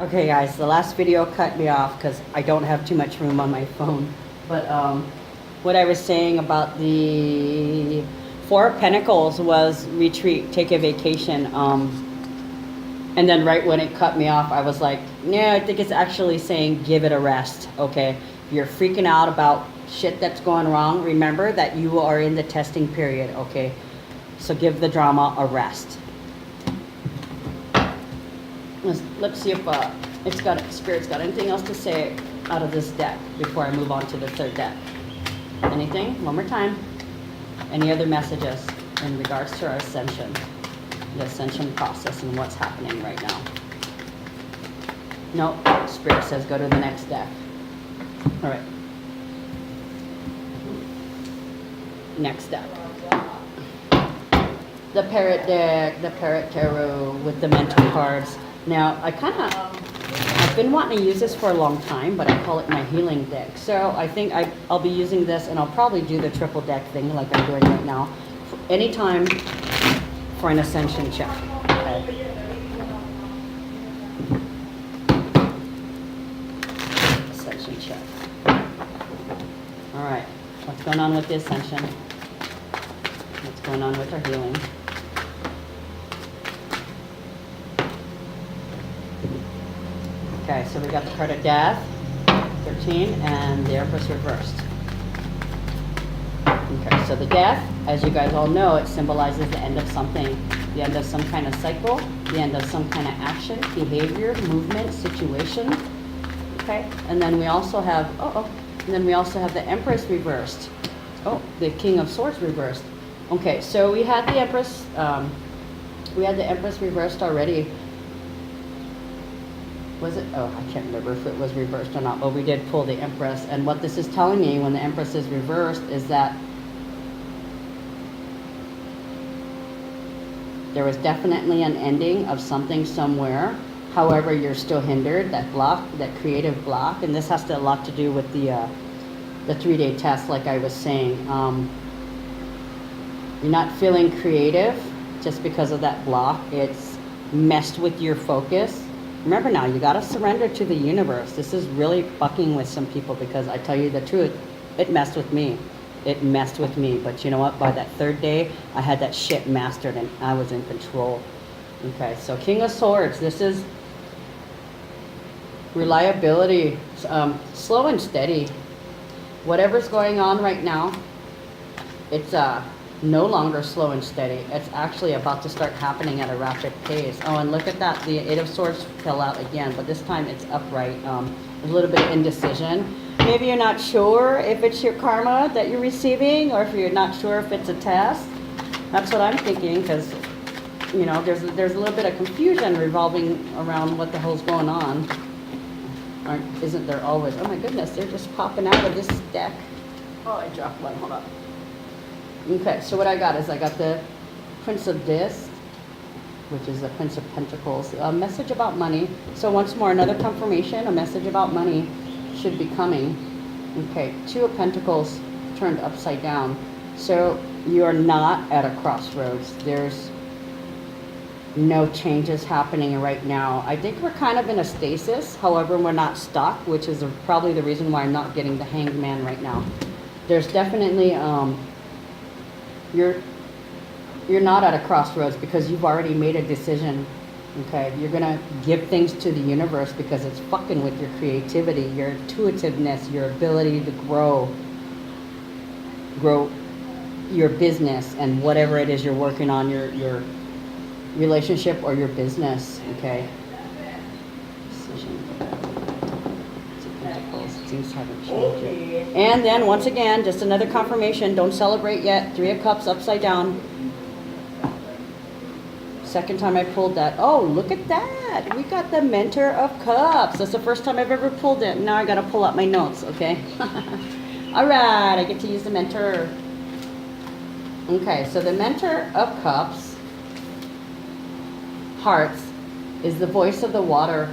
Okay guys, the last video cut me off because I don't have too much room on my phone. But what I was saying about the Four of Pentacles was retreat, take a vacation. And then right when it cut me off, I was like, yeah, I think it's actually saying give it a rest, okay? If you're freaking out about shit that's going wrong, remember that you are in the testing period, okay? So give the drama a rest. Let's see if Spirit's got anything else to say out of this deck before I move on to the third deck. Anything? One more time. Any other messages in regards to our ascension, the ascension process, and what's happening right now? No, Spirit says go to the next deck. All right. Next deck. The Parrot deck, the Parrot Tarot with the mental cards. Now, I've been wanting to use this for a long time, but I call it my healing deck. So I think I'll be using this, and I'll probably do the triple deck thing like I'm doing right now, anytime for an ascension check. Okay. Ascension check. All right, what's going on with the ascension? What's going on with our healing? Okay, so we got the card of death, 13, and the Empress reversed. Okay, so the death, as you guys all know, it symbolizes the end of something, the end of some kind of cycle, the end of some kind of action, behavior, movement, situation. Okay, and then we also have, the Empress reversed. Oh, the King of Swords reversed. Okay, so we had the Empress reversed already. Was it? Oh, I can't remember if it was reversed or not, but we did pull the Empress. And what this is telling me when the Empress is reversed is that there was definitely an ending of something somewhere. However, you're still hindered, that block, that creative block. And this has a lot to do with the 3-day test, like I was saying. You're not feeling creative just because of that block. It's messed with your focus. Remember now, you got to surrender to the universe. This is really fucking with some people because I tell you the truth, it messed with me. It messed with me. But you know what? By that third day, I had that shit mastered and I was in control. Okay, so King of Swords. This is reliability, slow and steady. Whatever's going on right now, it's no longer slow and steady. It's actually about to start happening at a rapid pace. Oh, and look at that. The Eight of Swords fell out again, but this time it's upright. A little bit of indecision. Maybe you're not sure if it's your karma that you're receiving or if you're not sure if it's a test. That's what I'm thinking because, you know, there's a little bit of confusion revolving around what the hell's going on. Isn't there always? Oh my goodness, they're just popping out of this deck. Oh, I dropped one. Hold up. Okay, so what I got is I got the Prince of Discs, which is the Prince of Pentacles. A message about money. So once more, another confirmation, a message about money should be coming. Okay, Two of Pentacles turned upside down. So you are not at a crossroads. There's no changes happening right now. I think we're kind of in a stasis. However, we're not stuck, which is probably the reason why I'm not getting the Hanged Man right now. There's definitely... You're not at a crossroads because you've already made a decision. Okay, you're gonna give things to the universe because it's fucking with your creativity, your intuitiveness, your ability to grow your business and whatever it is you're working on, your relationship or your business. Okay. Things haven't changed yet. And then once again, just another confirmation. Don't celebrate yet. Three of Cups upside down. Second time I pulled that. Oh, look at that. We got the Mentor of Cups. That's the first time I've ever pulled it. Now I got to pull out my notes, okay? All right, I get to use the Mentor. Okay, so the Mentor of Cups, Hearts, is the voice of the water.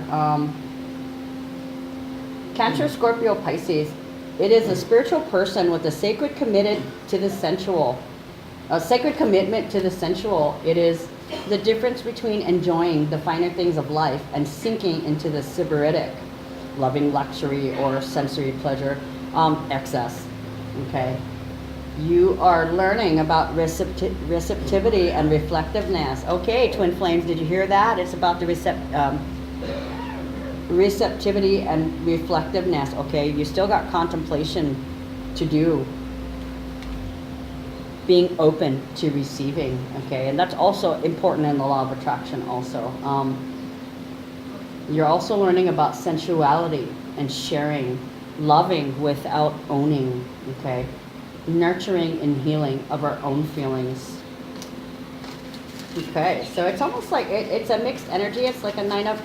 Cancer, Scorpio, Pisces. It is a spiritual person with a sacred committed to the sensual. A sacred commitment to the sensual. It is The difference between enjoying the finer things of life and sinking into the sybaritic, loving luxury or sensory pleasure, excess. Okay. You are learning about receptivity and reflectiveness. Okay, twin flames, did you hear that? It's about the receptivity and reflectiveness. Okay, you still got contemplation to do. Being open to receiving. Okay, and that's also important in the law of attraction also. You're also learning about sensuality and sharing, loving without owning. Okay, nurturing and healing of our own feelings. Okay, so it's almost like it's a mixed energy. It's like a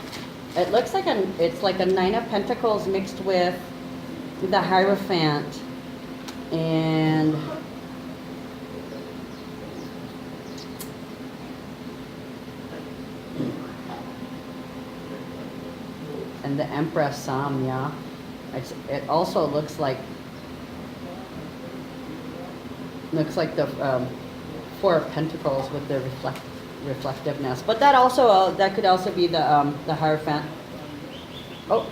it looks like it's like a 9 of Pentacles mixed with the Hierophant and the Empress, yeah. It also looks like the 4 of Pentacles with the reflectiveness. But that also that could also be the Hierophant. Oh,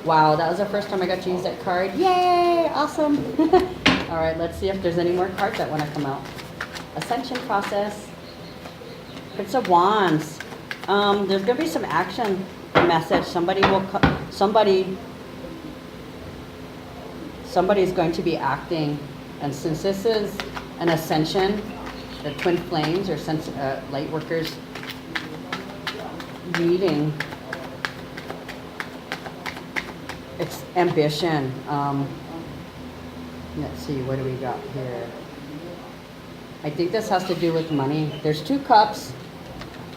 wow! That was the first time I got to use that card. Yay! Awesome. All right, let's see if there's any more cards that want to come out. Ascension process. Prince of Wands. There's gonna be some action message. Somebody's going to be acting, and since this is an ascension, the twin flames or light workers reading, it's ambition. Let's see, what do we got here? I think this has to do with money. There's 2 cups.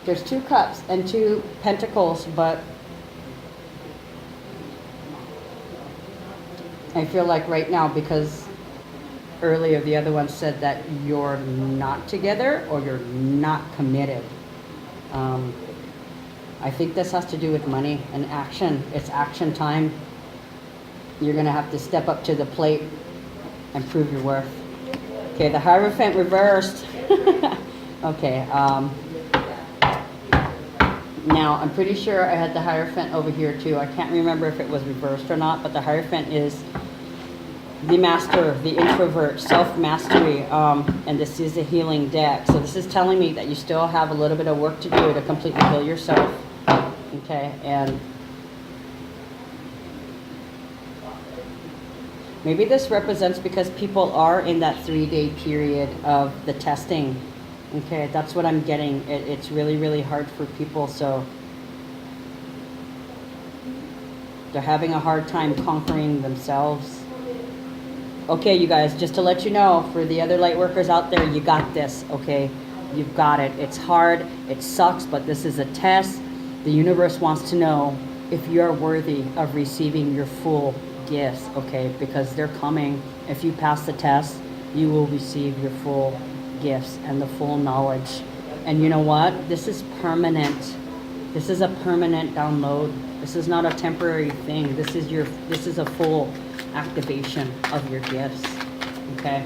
There's 2 cups and 2 pentacles, but I feel like right now, because earlier the other one said that you're not together or you're not committed. I think this has to do with money and action. It's action time. You're going to have to step up to the plate and prove your worth. Okay, the Hierophant reversed. Okay, now I'm pretty sure I had the Hierophant over here too. I can't remember if it was reversed or not, but the Hierophant is the master, the introvert, self-mastery, and this is a healing deck. So this is telling me that you still have a little bit of work to do to completely heal yourself. Okay, and maybe this represents because people are in that 3-day period of the testing. Okay, that's what I'm getting. It's really, really hard for people, so they're having a hard time conquering themselves. Okay, you guys, just to let you know, for the other light workers out there, you got this, okay? You've got it. It's hard, it sucks, but this is a test. The universe wants to know if you're worthy of receiving your full gifts, okay? Because they're coming. If you pass the test, you will receive your full gifts and the full knowledge. And you know what? This is permanent. This is a permanent download. This is not a temporary thing. This is a full activation of your gifts. Okay?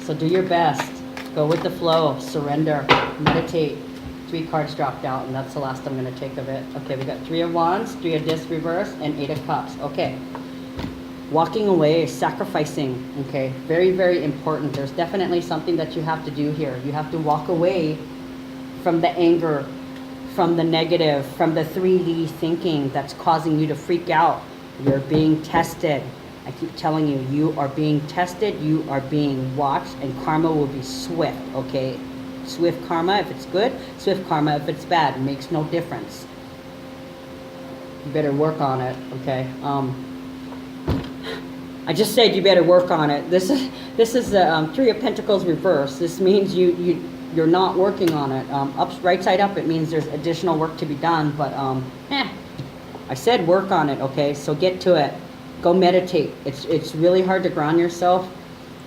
So do your best. Go with the flow. Surrender. Meditate. 3 cards dropped out, and that's the last I'm going to take of it. Okay, we got 3 of Wands, 3 of Discs reversed, and 8 of Cups. Okay. Walking away, sacrificing, okay, very, very important. There's definitely something that you have to do here. You have to walk away from the anger, from the negative, from the 3D thinking that's causing you to freak out. You're being tested. I keep telling you, you are being tested, you are being watched, and karma will be swift, okay? Swift karma if it's good, swift karma if it's bad. It makes no difference. You better work on it, okay? I just said you better work on it. This is the 3 of Pentacles reversed. This means you're not working on it. Right side up, it means there's additional work to be done. But I said work on it. Okay, so get to it. Go meditate. It's really hard to ground yourself.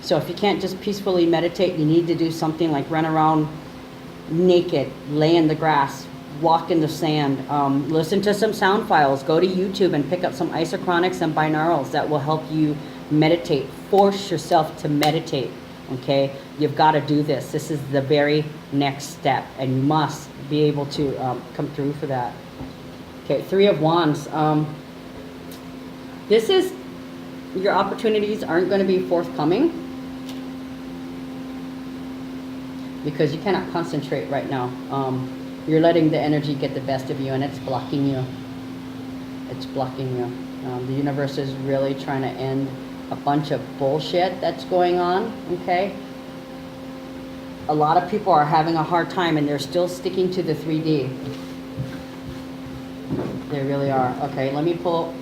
So if you can't just peacefully meditate, you need to do something like run around naked, lay in the grass, walk in the sand, listen to some sound files, go to YouTube and pick up some isochronics and binaurals that will help you meditate. Force yourself to meditate. Okay, you've got to do this. This is the very next step, and you must be able to come through for that. Okay, Three of Wands. This is, your opportunities aren't going to be forthcoming because you cannot concentrate right now. You're letting the energy get the best of you, and it's blocking you. It's blocking you. The universe is really trying to end a bunch of bullshit that's going on, okay? A lot of people are having a hard time, and they're still sticking to the 3D. They really are. Okay, let me pull.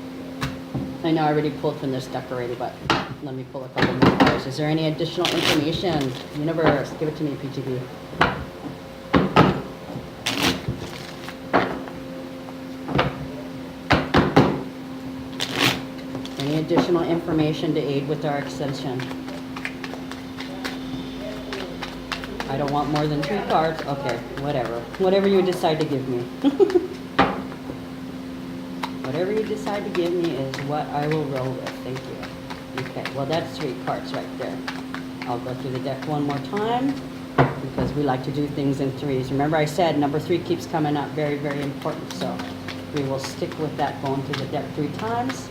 I know I already pulled from this deck already, but let me pull a couple more cards. Is there any additional information? Universe, give it to me, PTB. Any additional information to aid with our ascension? I don't want more than 3 cards. Okay, whatever. Whatever you decide to give me. Whatever you decide to give me is what I will roll with. Thank you. Okay, well that's 3 cards right there. I'll go through the deck one more time because we like to do things in 3s. Remember I said number 3 keeps coming up, very, very important. So we will stick with that going through the deck 3 times,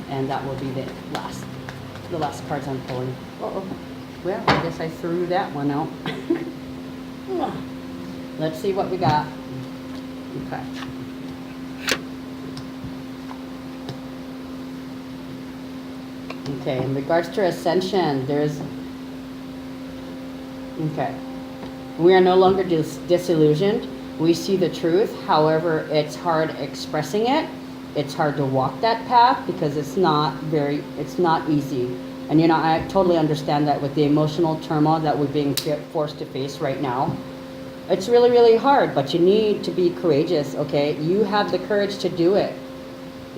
and that will be the last cards I'm pulling. Uh-oh. Well, I guess I threw that one out. Let's see what we got. Okay. Okay, in regards to ascension, there's... Okay. We are no longer disillusioned. We see the truth. However, it's hard expressing it. It's hard to walk that path because it's not easy. And you know, I totally understand that with the emotional turmoil that we're being forced to face right now. It's really, really hard, but you need to be courageous, okay? You have the courage to do it,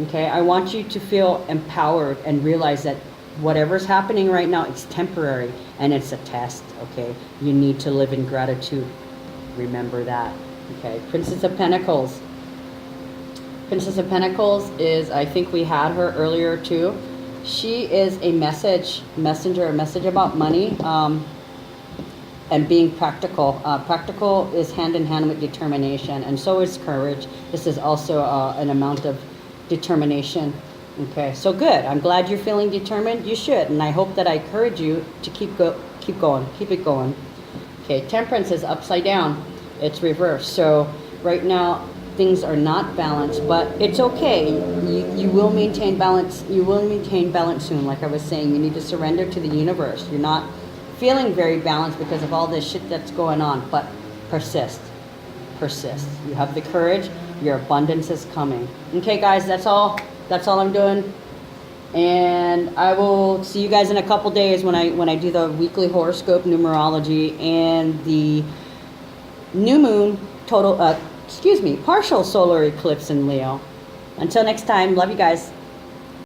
okay? I want you to feel empowered and realize that whatever's happening right now, it's temporary and it's a test, okay? You need to live in gratitude. Remember that, okay? Princess of Pentacles. Princess of Pentacles is, I think we had her earlier too. She is a messenger, a message about money and being practical. Practical is hand in hand with determination, and so is courage. This is also an amount of determination. Okay, so good. I'm glad you're feeling determined. You should, and I hope that I encourage you to keep going, keep it going. Okay, Temperance is upside down. It's reversed. So right now, things are not balanced, but it's okay. You will maintain balance. You will maintain balance soon. Like I was saying, you need to surrender to the universe. You're not feeling very balanced because of all this shit that's going on, but persist. Persist. You have the courage. Your abundance is coming. Okay, guys, that's all I'm doing. And I will see you guys in a couple days when I do the weekly horoscope numerology and the new moon partial solar eclipse in Leo. Until next time, love you guys.